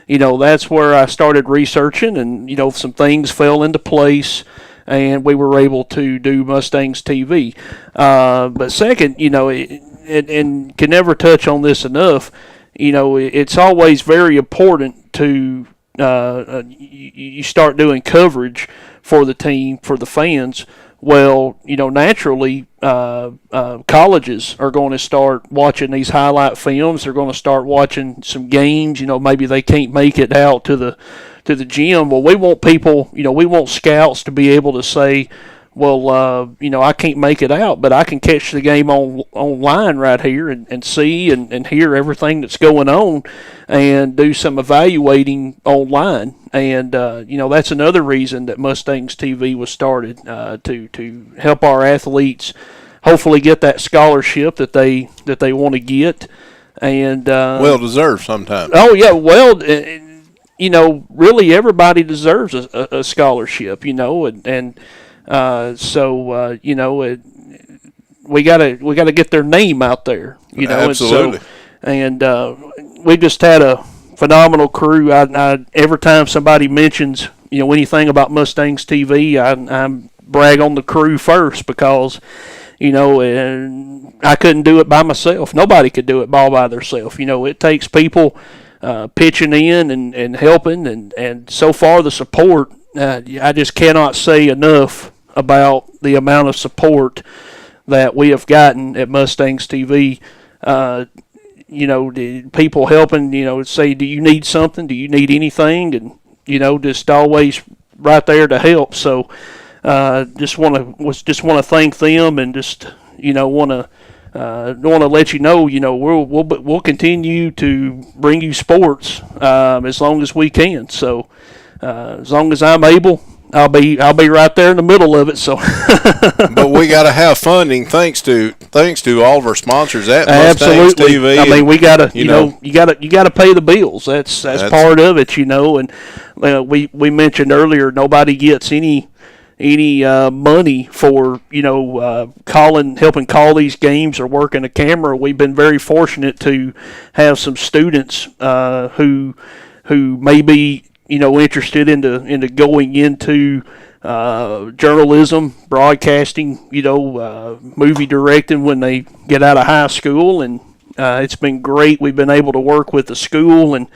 that's where I started researching, and, some things fell into place, and we were able to do Mustangs TV. But second, and can never touch on this enough, it's always very important to you start doing coverage for the team, for the fans. Well, naturally, colleges are going to start watching these highlight films. They're going to start watching some games. Maybe they can't make it out to the gym. Well, we want people, we want scouts to be able to say, well, I can't make it out, but I can catch the game online right here and see and hear everything that's going on and do some evaluating online. And, that's another reason that Mustangs TV was started, to help our athletes hopefully get that scholarship that they want to get. And well deserved sometimes. Oh, yeah, well, really everybody deserves a scholarship, and so we gotta get their name out there, Absolutely. And we just had a phenomenal crew. I every time somebody mentions anything about Mustangs TV, I brag on the crew first, because and I couldn't do it by myself. Nobody could do it all by themselves. It takes people pitching in and helping, and so far the support, I just cannot say enough about the amount of support that we have gotten at Mustangs TV. The people helping, say, do you need something? Do you need anything? And, just always right there to help. So, just want to thank them, and just, want to let you know, we'll continue to bring you sports, as long as we can. So, as long as I'm able, I'll be right there in the middle of it. So, but we got to have funding, thanks to all of our sponsors at Mustangs TV. I mean, we gotta, you gotta pay the bills. That's part of it, And we mentioned earlier, nobody gets any money for helping call these games or working a camera. We've been very fortunate to have some students who may be interested into going into journalism, broadcasting, movie directing when they get out of high school, and it's been great. We've been able to work with the school, and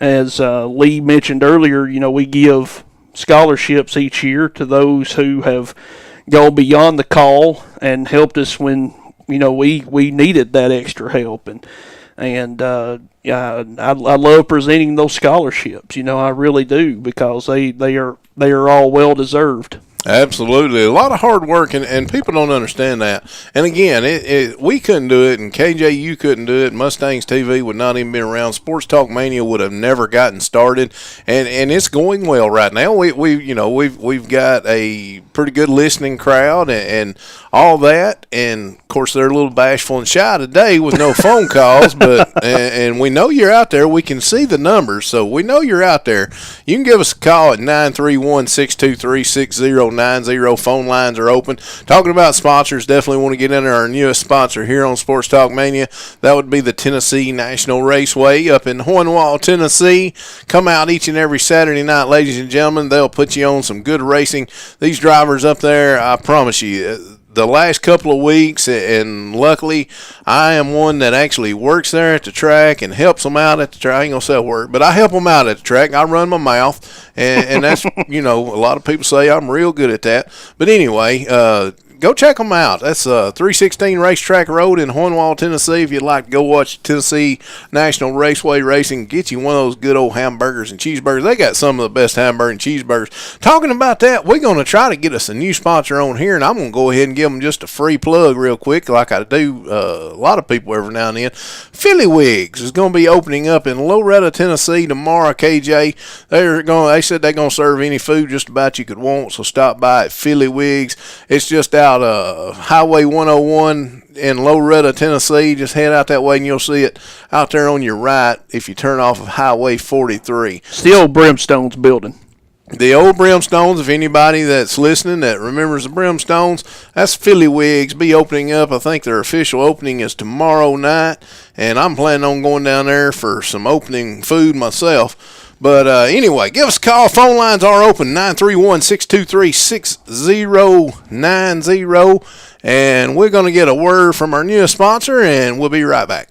as Lee mentioned earlier, we give scholarships each year to those who have gone beyond the call and helped us when we needed that extra help. And And I love presenting those scholarships. I really do, because they are all well deserved. Absolutely. A lot of hard work, and people don't understand that. And again, we couldn't do it, and KJ, you couldn't do it. Mustangs TV would not even be around. Sports Talk Mania would have never gotten started, and it's going well right now. We've got a pretty good listening crowd and all that, and of course they're a little bashful and shy today with no phone calls, but and we know you're out there. We can see the numbers, so we know you're out there. You can give us a call at 931-623-6090. Phone lines are open. Talking about sponsors, definitely want to get into our newest sponsor here on Sports Talk Mania. That would be the Tennessee National Raceway up in Hohenwald, Tennessee. Come out each and every Saturday night, ladies and gentlemen. They'll put you on some good racing. These drivers up there, I promise you, the last couple of weeks, and luckily I am one that actually works there at the track and helps them out at the track. I ain't gonna say work, but I help them out at the track. I run my mouth, and that's a lot of people say I'm real good at that. But anyway, go check them out. That's 316 Racetrack Road in Hohenwald, Tennessee. If you'd like to go watch Tennessee National Raceway Racing, get you one of those good old hamburgers and cheeseburgers. They got some of the best hamburger and cheeseburgers. Talking about that, we're going to try to get us a new sponsor on here, and I'm going to go ahead and give them just a free plug real quick, like I do a lot of people every now and then. Philly Wigs is going to be opening up in Loretta, Tennessee tomorrow, KJ. They said they're going to serve any food just about you could want, so stop by at Philly Wigs. It's just out Highway 101 in Loretta, Tennessee. Just head out that way and you'll see it out there on your right if you turn off of Highway 43. It's the old Brimstones building. The old Brimstones, if anybody that's listening that remembers the Brimstones, that's Philly Wigs. Be opening up. I think their official opening is tomorrow night, and I'm planning on going down there for some opening food myself. But anyway, give us a call. Phone lines are open, 931-623-6090. And we're going to get a word from our newest sponsor, and we'll be right back.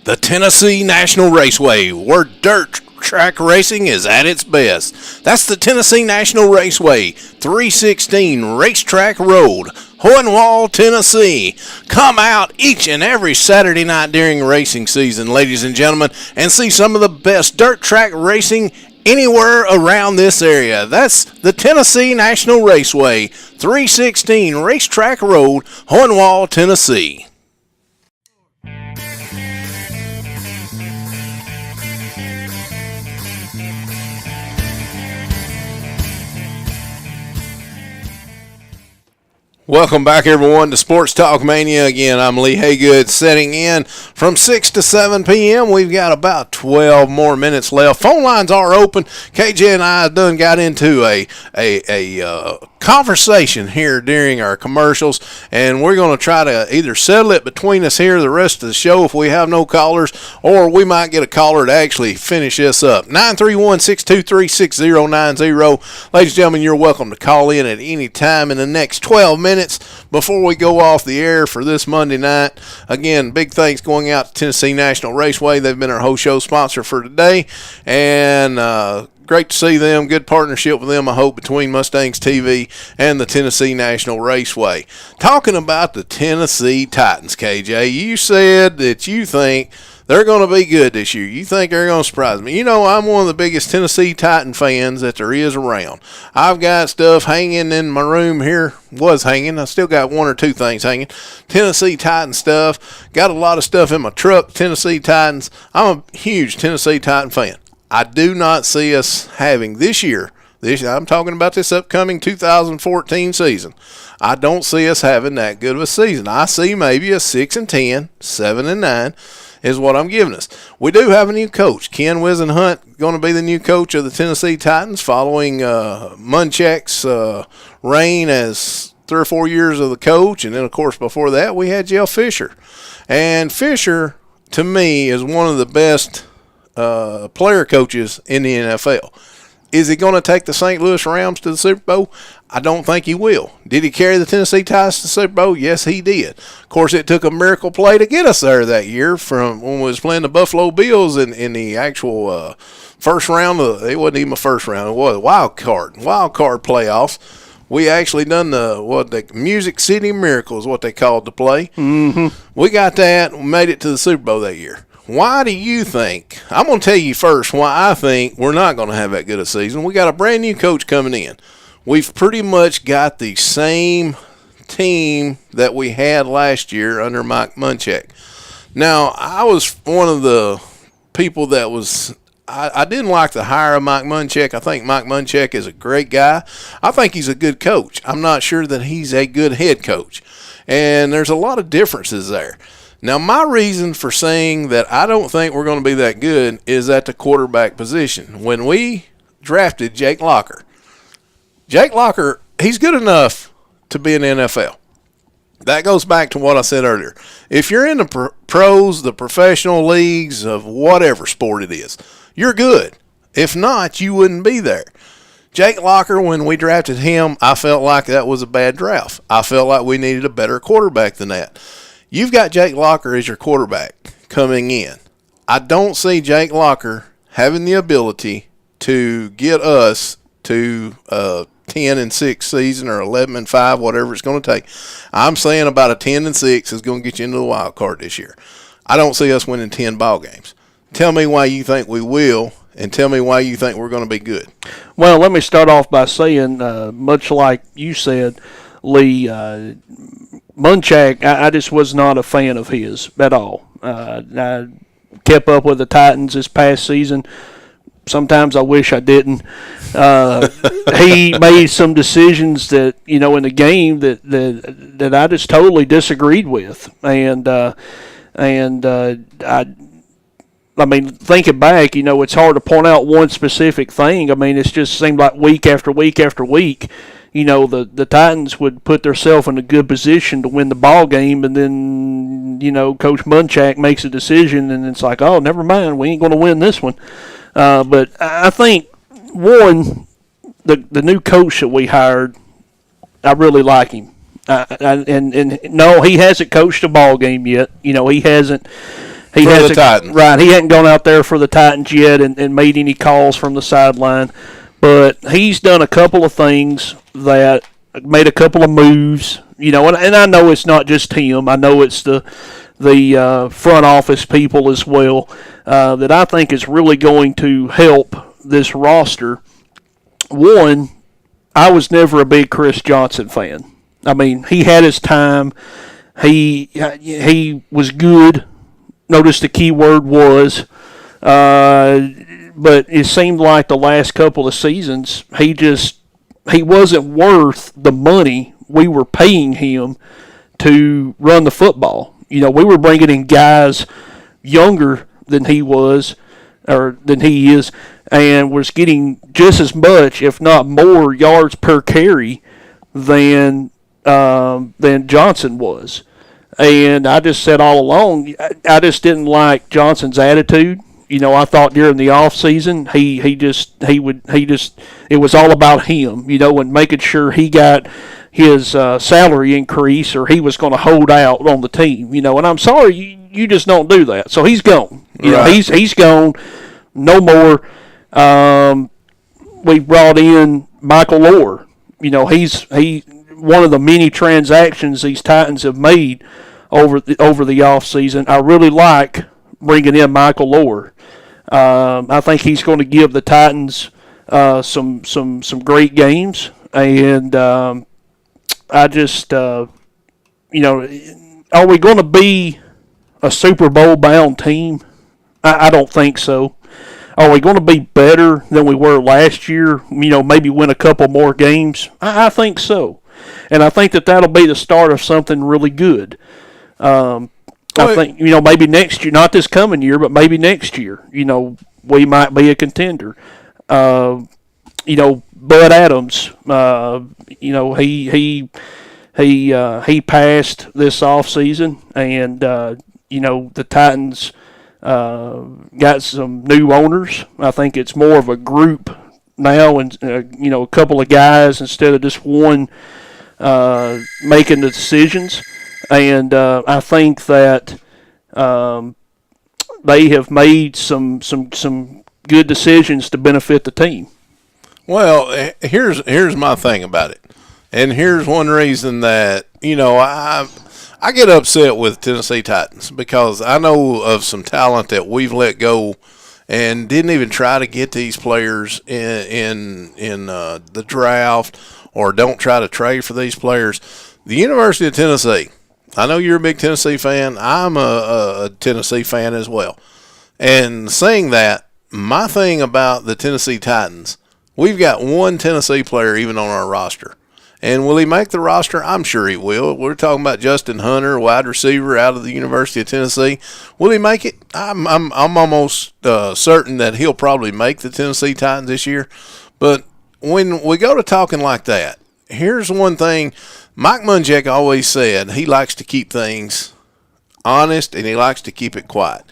The Tennessee National Raceway, where dirt track racing is at its best. That's the Tennessee National Raceway, 316 Racetrack Road, Hohenwald, Tennessee. Come out each and every Saturday night during racing season, ladies and gentlemen, and see some of the best dirt track racing anywhere around this area. That's the Tennessee National Raceway, 316 Racetrack Road, Hohenwald, Tennessee. Welcome back, everyone, to Sports Talk Mania. Again, I'm Lee Haygood, setting in from 6 to 7 p.m. We've got about 12 more minutes left. Phone lines are open. KJ and I done got into a conversation here during our commercials, and we're going to try to either settle it between us here the rest of the show if we have no callers, or we might get a caller to actually finish this up. 931-623-6090. Ladies and gentlemen, you're welcome to call in at any time in the next 12 minutes before we go off the air for this Monday night. Again, big thanks going out to Tennessee National Raceway. They've been our whole show sponsor for today, and great to see them. Good partnership with them, I hope, between Mustangs TV and the Tennessee National Raceway. Talking about the Tennessee Titans, KJ, you said that you think they're going to be good this year. You think they're going to surprise me. I'm one of the biggest Tennessee Titan fans that there is around. I've got stuff hanging in my room here. Was hanging. I still got one or two things hanging. Tennessee Titan stuff. Got a lot of stuff in my truck, Tennessee Titans. I'm a huge Tennessee Titan fan. I do not see us having this year, I'm talking about this upcoming 2014 season, I don't see us having that good of a season. I see maybe a 6-10, 7-9 is what I'm giving us. We do have a new coach. Ken Wisenhunt going to be the new coach of the Tennessee Titans following Munchak's reign as 3 or 4 years of the coach. And then, of course, before that, we had Jeff Fisher. And Fisher, to me, is one of the best player coaches in the NFL. Is he going to take the St. Louis Rams to the Super Bowl? I don't think he will. Did he carry the Tennessee Titans to the Super Bowl? Yes, he did. Of course, it took a miracle play to get us there that year from when we was playing the Buffalo Bills in the actual first round. It wasn't even a first round. It was a wild card playoffs. We actually done the Music City Miracle is what they called the play. Mm-hmm. We got that. We made it to the Super Bowl that year. Why do you think? I'm going to tell you first why I think we're not going to have that good a season. We got a brand new coach coming in. We've pretty much got the same team that we had last year under Mike Munchak. Now, I was one of the people that was I didn't like the hire of Mike Munchak. I think Mike Munchak is a great guy. I think he's a good coach. I'm not sure that he's a good head coach. And there's a lot of differences there. Now, my reason for saying that I don't think we're going to be that good is at the quarterback position. When we drafted Jake Locker, he's good enough to be in the NFL. That goes back to what I said earlier. If you're in the pros, the professional leagues of whatever sport it is, you're good. If not, you wouldn't be there. Jake Locker, when we drafted him, I felt like that was a bad draft. I felt like we needed a better quarterback than that. You've got Jake Locker as your quarterback coming in. I don't see Jake Locker having the ability to get us to 10-6 season or 11-5, whatever it's going to take. I'm saying about a 10-6 is going to get you into the wild card this year. I don't see us winning 10 ball games. Tell me why you think we will, and tell me why you think we're going to be good. Well, let me start off by saying, much like you said, Lee, Munchak, I just was not a fan of his at all. I kept up with the Titans this past season. Sometimes I wish I didn't. He made some decisions that, in the game that I just totally disagreed with. And I mean, thinking back, it's hard to point out one specific thing. I mean, it just seemed like week after week after week, the Titans would put themselves in a good position to win the ball game, and then, Coach Munchak makes a decision, and it's like, oh, never mind, we ain't going to win this one. But I think, one, the new coach that we hired, I really like him. And no, he hasn't coached a ball game yet. He hasn't. He hasn't, the Titans. Right, he hadn't gone out there for the Titans yet and made any calls from the sideline. But he's done a couple of things that made a couple of moves, and I know it's not just him. I know it's the front office people as well that I think is really going to help this roster. One, I was never a big Chris Johnson fan. I mean, he had his time. He was good. Notice the key word was. But it seemed like the last couple of seasons, he wasn't worth the money we were paying him to run the football. We were bringing in guys younger than he was, or than he is, and was getting just as much, if not more, yards per carry than Johnson was. And I just said all along, I just didn't like Johnson's attitude. I thought during the off season, it was all about him, and making sure he got his salary increase, or he was going to hold out on the team, and I'm sorry, you just don't do that. So he's gone. He's gone. No more. We brought in Michael Lohr. He's one of the many transactions these Titans have made over the off season. I really like bringing in Michael Lohr. I think he's going to give the Titans some great games, and I just are we going to be a Super Bowl bound team? I don't think so. Are we going to be better than we were last year? Maybe win a couple more games? I think so. And I think that'll be the start of something really good. I think, maybe next year, not this coming year, but maybe next year, we might be a contender. Bud Adams, he passed this offseason, and, the Titans got some new owners. I think it's more of a group now, and, a couple of guys instead of just one making the decisions. And I think that they have made some good decisions to benefit the team. Well, here's my thing about it. And here's one reason that, I get upset with Tennessee Titans because I know of some talent that we've let go and didn't even try to get these players in the draft, or don't try to trade for these players. The University of Tennessee, I know you're a big Tennessee fan. I'm a Tennessee fan as well. And saying that, my thing about the Tennessee Titans, we've got one Tennessee player even on our roster. And will he make the roster? I'm sure he will. We're talking about Justin Hunter, wide receiver out of the University of Tennessee. Will he make it? I'm almost certain that he'll probably make the Tennessee Titans this year. But when we go to talking like that, here's one thing. Mike Munchak always said he likes to keep things honest and he likes to keep it quiet.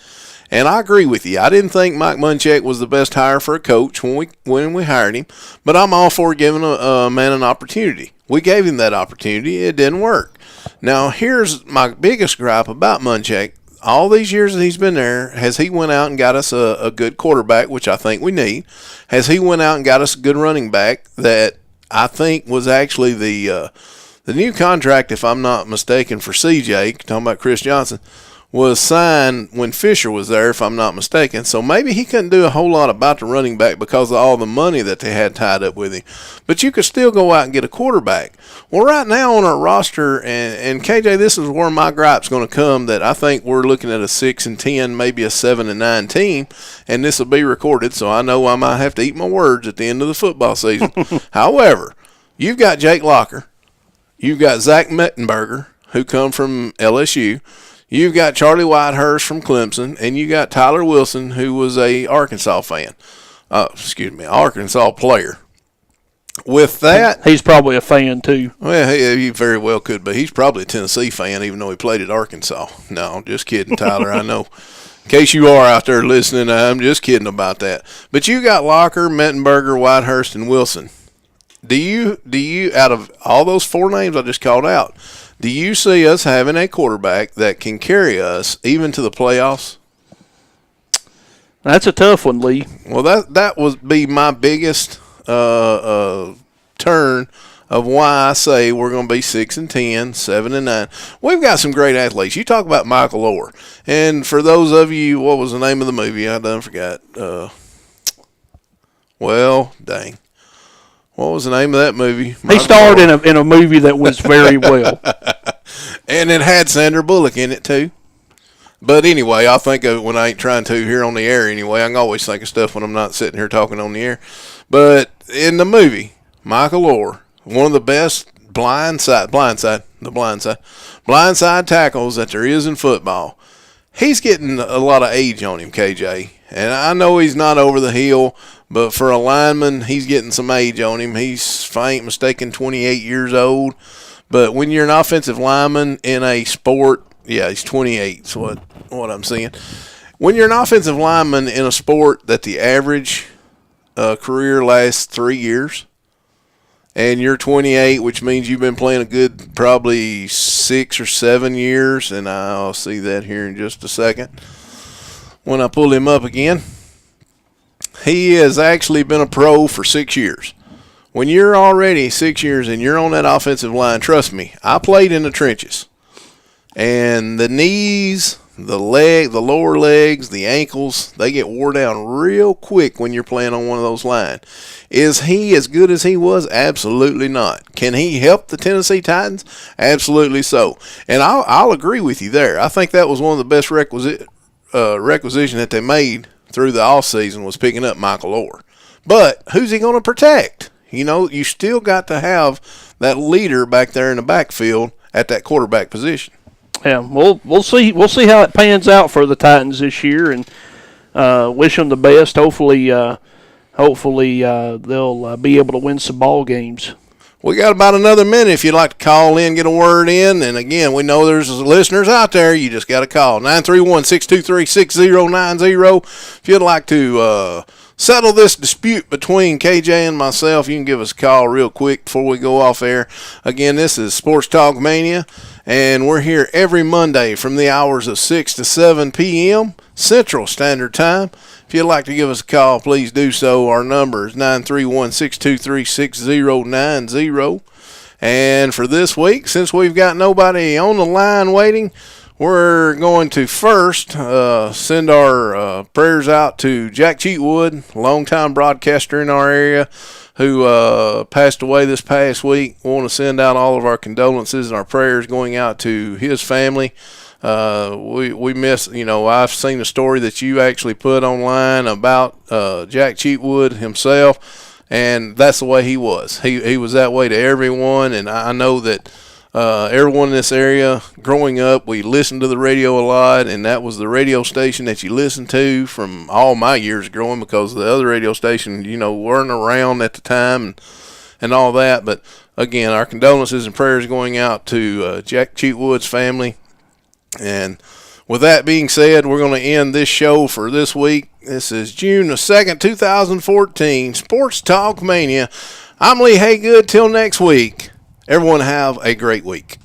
And I agree with you. I didn't think Mike Munchak was the best hire for a coach when we hired him, but I'm all for giving a man an opportunity. We gave him that opportunity. It didn't work. Now, here's my biggest gripe about Munchak. All these years that he's been there, has he went out and got us a good quarterback, which I think we need? Has he went out and got us a good running back that I think was actually the new contract, if I'm not mistaken, for CJ, talking about Chris Johnson, was signed when Fisher was there, if I'm not mistaken. So maybe he couldn't do a whole lot about the running back because of all the money that they had tied up with him. But you could still go out and get a quarterback. Well, right now on our roster, and KJ, this is where my gripe's going to come, that I think we're looking at a 6-10, maybe a 7-9 team, and this will be recorded, so I know I might have to eat my words at the end of the football season. However, you've got Jake Locker, you've got Zach Mettenberger, who come from LSU. You've got Charlie Whitehurst from Clemson, and you got Tyler Wilson, who was a Arkansas Arkansas player. With that, he's probably a fan too. Well, he very well could be. He's probably a Tennessee fan, even though he played at Arkansas. No, just kidding, Tyler. I know. In case you are out there listening, I'm just kidding about that. But you got Locker, Mettenberger, Whitehurst, and Wilson. Do you, out of all those four names I just called out, do you see us having a quarterback that can carry us even to the playoffs? That's a tough one, Lee. Well, that would be my biggest turn of why I say we're going to be 6-10, 7-9. We've got some great athletes. You talk about Michael Orr, and for those of you, what was the name of the movie? I done forgot. Well, dang. What was the name of that movie? He starred in a movie that was very well. And it had Sandra Bullock in it, too. But anyway, I'll think of it when I ain't trying to here on the air anyway. I can always think of stuff when I'm not sitting here talking on the air. But in the movie, Michael Orr, one of the best blindside tackles that there is in football. He's getting a lot of age on him, KJ. And I know he's not over the hill, but for a lineman, he's getting some age on him. He's, if I ain't mistaken, 28 years old. But when you're an offensive lineman in a sport, yeah, he's 28 is what I'm saying. When you're an offensive lineman in a sport that the average career lasts 3 years, and you're 28, which means you've been playing a good probably 6 or 7 years, and I'll see that here in just a second when I pull him up again. He has actually been a pro for 6 years. When you're already 6 years and you're on that offensive line, trust me, I played in the trenches. And the knees, the lower legs, the ankles, they get wore down real quick when you're playing on one of those lines. Is he as good as he was? Absolutely not. Can he help the Tennessee Titans? Absolutely so. And I'll agree with you there. I think that was one of the best requisition that they made through the offseason was picking up Michael Orr. But who's he going to protect? You know, you still got to have that leader back there in the backfield at that quarterback position. Yeah, we'll see how it pans out for the Titans this year, and wish them the best. Hopefully they'll be able to win some ball games. We got about another minute if you'd like to call in, get a word in. And, again, we know there's listeners out there. You just got to call 931-623-6090. If you'd like to settle this dispute between KJ and myself, you can give us a call real quick before we go off air. Again, this is Sports Talk Mania, and we're here every Monday from the hours of 6 to 7 p.m. Central Standard Time. If you'd like to give us a call, please do so. Our number is 931-623-6090. And for this week, since we've got nobody on the line waiting, we're going to first send our prayers out to Jack Cheatwood, longtime broadcaster in our area, who passed away this past week. We want to send out all of our condolences and our prayers going out to his family. We miss, I've seen a story that you actually put online about Jack Cheatwood himself, and that's the way he was. He was that way to everyone, and I know that everyone in this area, growing up, we listened to the radio a lot, and that was the radio station that you listened to from all my years growing, because the other radio station, weren't around at the time and all that. But again, our condolences and prayers going out to Jack Cheatwood's family. And with that being said, we're going to end this show for this week. This is June the 2nd, 2014, Sports Talk Mania. I'm Lee Haygood. Till next week, everyone have a great week.